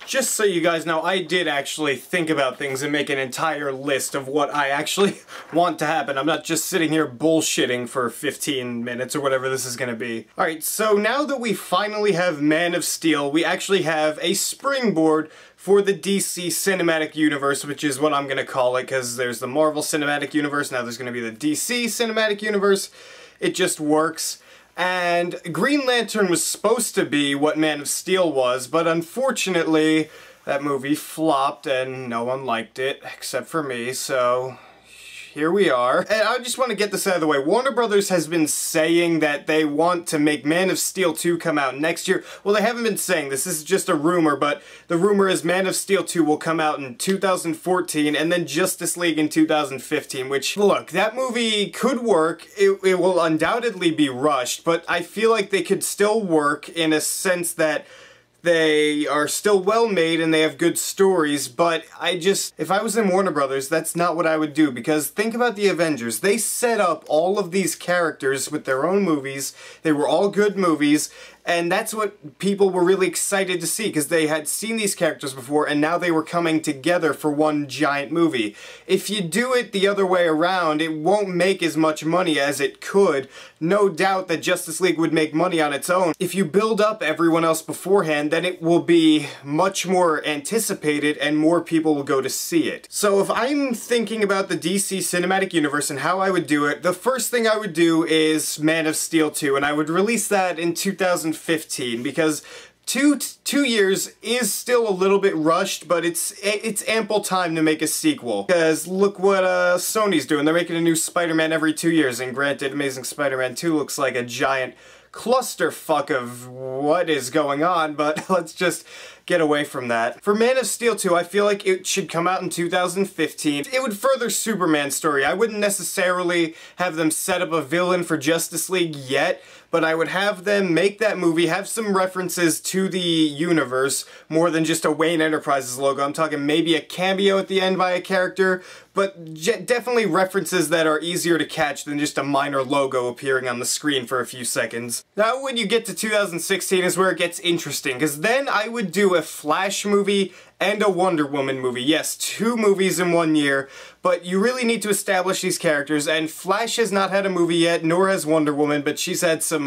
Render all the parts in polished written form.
Just so you guys know, I did actually think about things and make an entire list of what I actually want to happen. I'm not just sitting here bullshitting for 15 minutes or whatever this is gonna be. Alright, so now that we finally have Man of Steel, we actually have a springboard for the DC Cinematic Universe, which is what I'm gonna call it, because there's the Marvel Cinematic Universe, now there's gonna be the DC Cinematic Universe. It just works. And Green Lantern was supposed to be what Man of Steel was, but unfortunately, that movie flopped and no one liked it, except for me, so here we are. And I just want to get this out of the way. Warner Brothers has been saying that they want to make Man of Steel 2 come out next year. Well, they haven't been saying this. This is just a rumor, but the rumor is Man of Steel 2 will come out in 2014 and then Justice League in 2015, which, look, that movie could work. It will undoubtedly be rushed, but I feel like they could still work in a sense that they are still well made and they have good stories, but if I was in Warner Brothers, that's not what I would do, because think about the Avengers. They set up all of these characters with their own movies. They were all good movies, and that's what people were really excited to see, because they had seen these characters before and now they were coming together for one giant movie. If you do it the other way around, it won't make as much money as it could. No doubt that Justice League would make money on its own. If you build up everyone else beforehand, then it will be much more anticipated and more people will go to see it. So if I'm thinking about the DC Cinematic Universe and how I would do it, the first thing I would do is Man of Steel 2, and I would release that in 2015, because two years is still a little bit rushed, but it's ample time to make a sequel. Because look what Sony's doing. They're making a new Spider-Man every 2 years, and granted, Amazing Spider-Man 2 looks like a giant clusterfuck of what is going on, but let's just get away from that. For Man of Steel 2, I feel like it should come out in 2015. It would further Superman's story. I wouldn't necessarily have them set up a villain for Justice League yet, but I would have them make that movie, have some references to the universe, more than just a Wayne Enterprises logo. I'm talking maybe a cameo at the end by a character, but definitely references that are easier to catch than just a minor logo appearing on the screen for a few seconds. Now when you get to 2016 is where it gets interesting, because then I would do a Flash movie and a Wonder Woman movie. Yes, 2 movies in 1 year, but you really need to establish these characters, and Flash has not had a movie yet, nor has Wonder Woman, but she's had some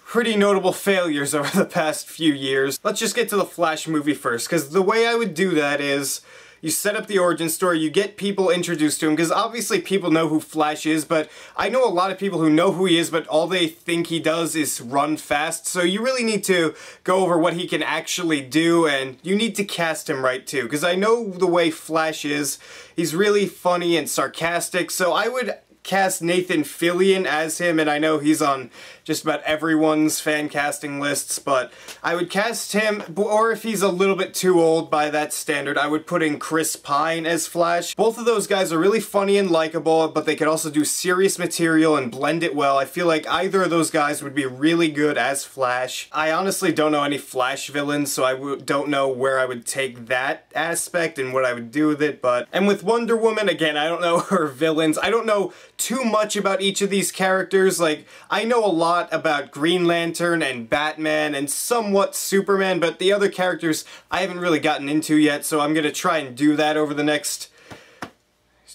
pretty notable failures over the past few years. Let's just get to the Flash movie first, because the way I would do that is you set up the origin story, you get people introduced to him, because obviously people know who Flash is, but I know a lot of people who know who he is, but all they think he does is run fast, so you really need to go over what he can actually do, and you need to cast him right too, because I know the way Flash is. He's really funny and sarcastic, so I would cast Nathan Fillion as him, and I know he's on just about everyone's fan casting lists, but I would cast him, or if he's a little bit too old by that standard, I would put in Chris Pine as Flash. Both of those guys are really funny and likable, but they could also do serious material and blend it well. I feel like either of those guys would be really good as Flash. I honestly don't know any Flash villains, so I don't know where I would take that aspect and what I would do with it, and with Wonder Woman, again, I don't know her villains. I don't know too much about each of these characters. Like, I know a lot about Green Lantern and Batman and somewhat Superman, but the other characters I haven't really gotten into yet, so I'm gonna try and do that over the next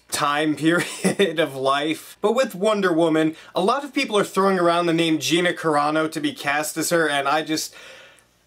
time period of life. But with Wonder Woman, a lot of people are throwing around the name Gina Carano to be cast as her, and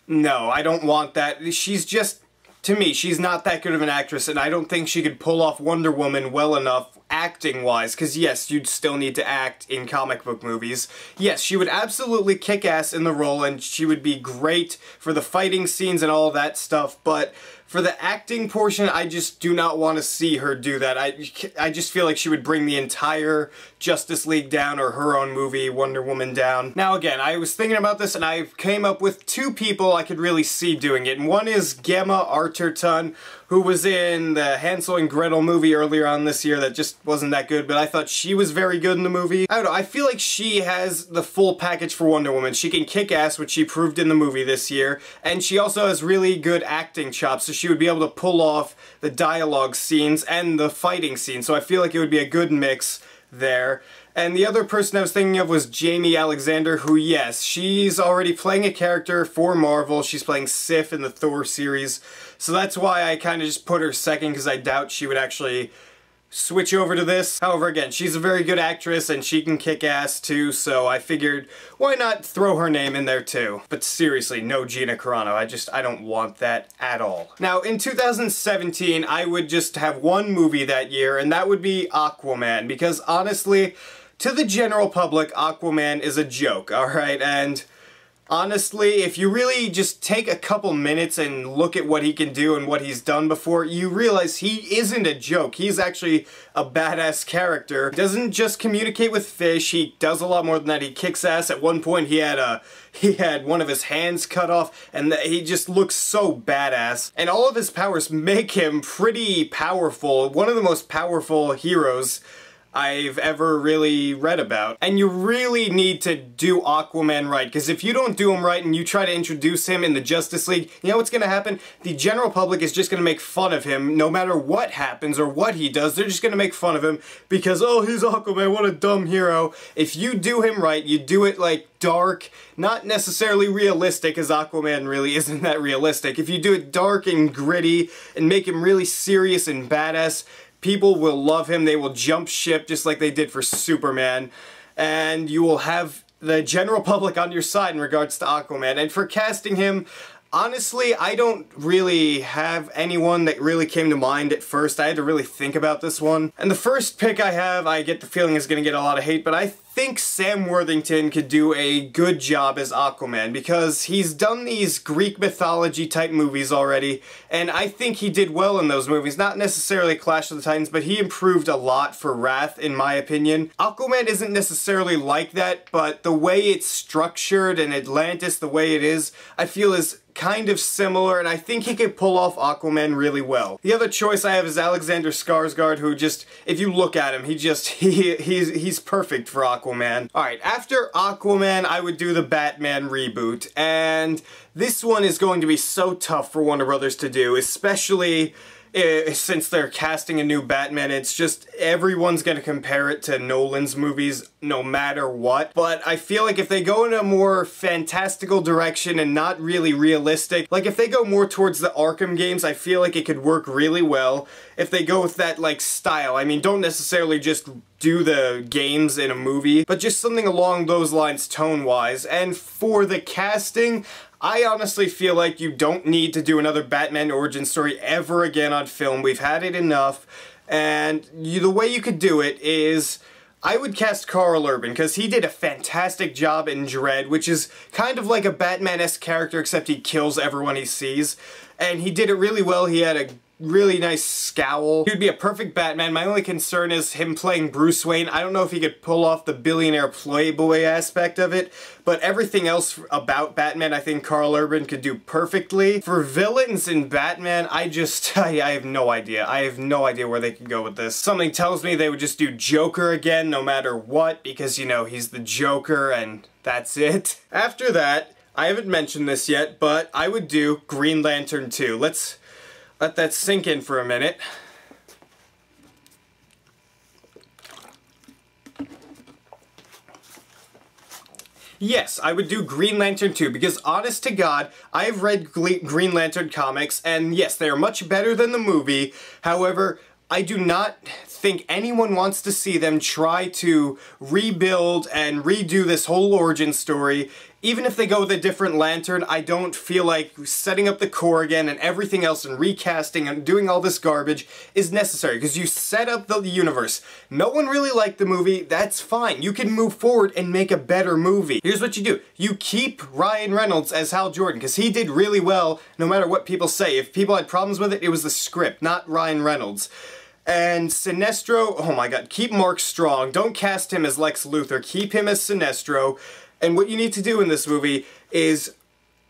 no, I don't want that. She's just, to me, she's not that good of an actress, and I don't think she could pull off Wonder Woman well enough acting-wise, because yes, you'd still need to act in comic book movies. Yes, she would absolutely kick ass in the role, and she would be great for the fighting scenes and all that stuff, but for the acting portion, I just do not want to see her do that. I just feel like she would bring the entire Justice League down, or her own movie, Wonder Woman, down. Now again, I was thinking about this and I came up with 2 people I could really see doing it. And one is Gemma Arterton, who was in the Hansel and Gretel movie earlier on this year that just wasn't that good, but I thought she was very good in the movie. I don't know, I feel like she has the full package for Wonder Woman. She can kick ass, which she proved in the movie this year, and she also has really good acting chops, so she would be able to pull off the dialogue scenes and the fighting scenes, so I feel like it would be a good mix there. And the other person I was thinking of was Jaimie Alexander, who, yes, she's already playing a character for Marvel. She's playing Sif in the Thor series. So that's why I kind of just put her second, because I doubt she would actually switch over to this. However, again, she's a very good actress and she can kick ass too, so I figured why not throw her name in there too. But seriously, no Gina Carano. I don't want that at all. Now, in 2017, I would just have one movie that year, and that would be Aquaman, because honestly, to the general public, Aquaman is a joke, alright? And honestly, if you really just take a couple minutes and look at what he can do and what he's done before, you realize he isn't a joke. He's actually a badass character. He doesn't just communicate with fish, he does a lot more than that. He kicks ass. At one point he had one of his hands cut off, and he just looks so badass. And all of his powers make him pretty powerful. One of the most powerful heroes I've ever really read about. And you really need to do Aquaman right, because if you don't do him right and you try to introduce him in the Justice League, you know what's gonna happen? The general public is just gonna make fun of him no matter what happens or what he does. They're just gonna make fun of him because, oh, he's Aquaman, what a dumb hero. If you do him right, you do it like dark, not necessarily realistic, as Aquaman really isn't that realistic. If you do it dark and gritty and make him really serious and badass, people will love him. They will jump ship just like they did for Superman. And you will have the general public on your side in regards to Aquaman. And for casting him, honestly, I don't really have anyone that really came to mind at first. I had to really think about this one. And the first pick I have, I get the feeling is going to get a lot of hate, but I think Sam Worthington could do a good job as Aquaman, because he's done these Greek mythology type movies already, and I think he did well in those movies. Not necessarily Clash of the Titans, but he improved a lot for Wrath, in my opinion. Aquaman isn't necessarily like that, but the way it's structured and Atlantis, the way it is, I feel is kind of similar, and I think he could pull off Aquaman really well. The other choice I have is Alexander Skarsgård, who just, if you look at him, he's perfect for Aquaman. Alright, after Aquaman, I would do the Batman reboot, and this one is going to be so tough for Warner Brothers to do, especially since they're casting a new Batman. It's just, everyone's gonna compare it to Nolan's movies no matter what. But I feel like if they go in a more fantastical direction and not really realistic, like if they go more towards the Arkham games, I feel like it could work really well. If they go with that, like, style, I mean, don't necessarily just do the games in a movie, but just something along those lines tone-wise. And for the casting, I honestly feel like you don't need to do another Batman origin story ever again on film. We've had it enough, and the way you could do it is, I would cast Karl Urban, because he did a fantastic job in Dredd, which is kind of like a Batman-esque character, except he kills everyone he sees, and he did it really well. He had a really nice scowl. He would be a perfect Batman. My only concern is him playing Bruce Wayne. I don't know if he could pull off the billionaire playboy aspect of it, but everything else about Batman I think Karl Urban could do perfectly. For villains in Batman, I have no idea. I have no idea where they could go with this. Something tells me they would just do Joker again no matter what, because, you know, he's the Joker and that's it. After that, I haven't mentioned this yet, but I would do Green Lantern 2. Let's let that sink in for a minute. Yes, I would do Green Lantern 2, because honest to God, I've read Green Lantern comics, and yes, they are much better than the movie. However, I do not think anyone wants to see them try to rebuild and redo this whole origin story. Even if they go with a different Lantern, I don't feel like setting up the core again and everything else and recasting and doing all this garbage is necessary, because you set up the universe. No one really liked the movie, that's fine. You can move forward and make a better movie. Here's what you do. You keep Ryan Reynolds as Hal Jordan, because he did really well no matter what people say. If people had problems with it, it was the script, not Ryan Reynolds. And Sinestro, oh my god, keep Mark Strong. Don't cast him as Lex Luthor, keep him as Sinestro. And what you need to do in this movie is,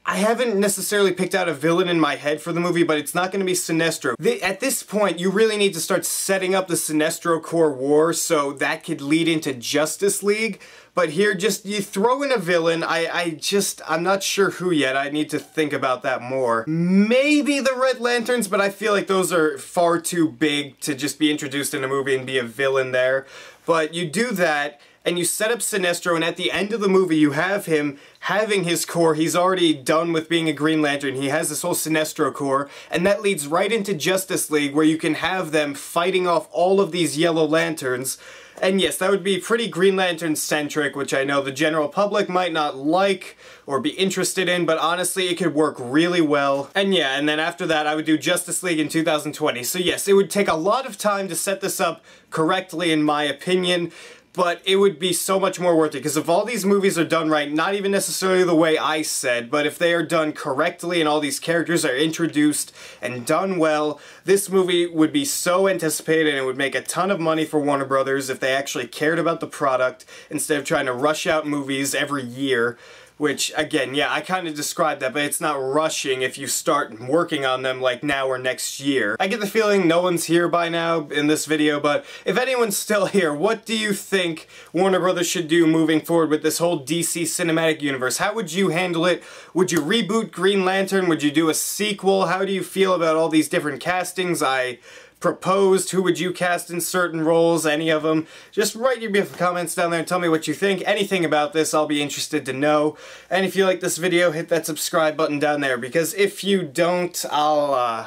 I haven't necessarily picked out a villain in my head for the movie, but it's not going to be Sinestro. At this point, you really need to start setting up the Sinestro Corps War, so that could lead into Justice League. But here, just, you throw in a villain. I'm not sure who yet. I need to think about that more. Maybe the Red Lanterns, but I feel like those are far too big to just be introduced in a movie and be a villain there. But you do that, and you set up Sinestro, and at the end of the movie you have him having his core. He's already done with being a Green Lantern. He has this whole Sinestro core, and that leads right into Justice League, where you can have them fighting off all of these Yellow Lanterns. And yes, that would be pretty Green Lantern-centric, which I know the general public might not like or be interested in, but honestly, it could work really well. And yeah, and then after that, I would do Justice League in 2020. So yes, it would take a lot of time to set this up correctly, in my opinion, but it would be so much more worth it, because if all these movies are done right, not even necessarily the way I said, but if they are done correctly and all these characters are introduced and done well, this movie would be so anticipated and it would make a ton of money for Warner Brothers if they actually cared about the product instead of trying to rush out movies every year. Which, again, yeah, I kind of described that, but it's not rushing if you start working on them like now or next year. I get the feeling no one's here by now in this video, but if anyone's still here, what do you think Warner Brothers should do moving forward with this whole DC cinematic universe? How would you handle it? Would you reboot Green Lantern? Would you do a sequel? How do you feel about all these different castings I proposed? Who would you cast in certain roles? Any of them? Just write your beautiful comments down there and tell me what you think. Anything about this, I'll be interested to know. And if you like this video, hit that subscribe button down there, because if you don't, I'm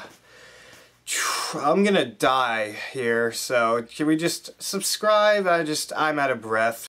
gonna die here. So can we just subscribe? I'm out of breath.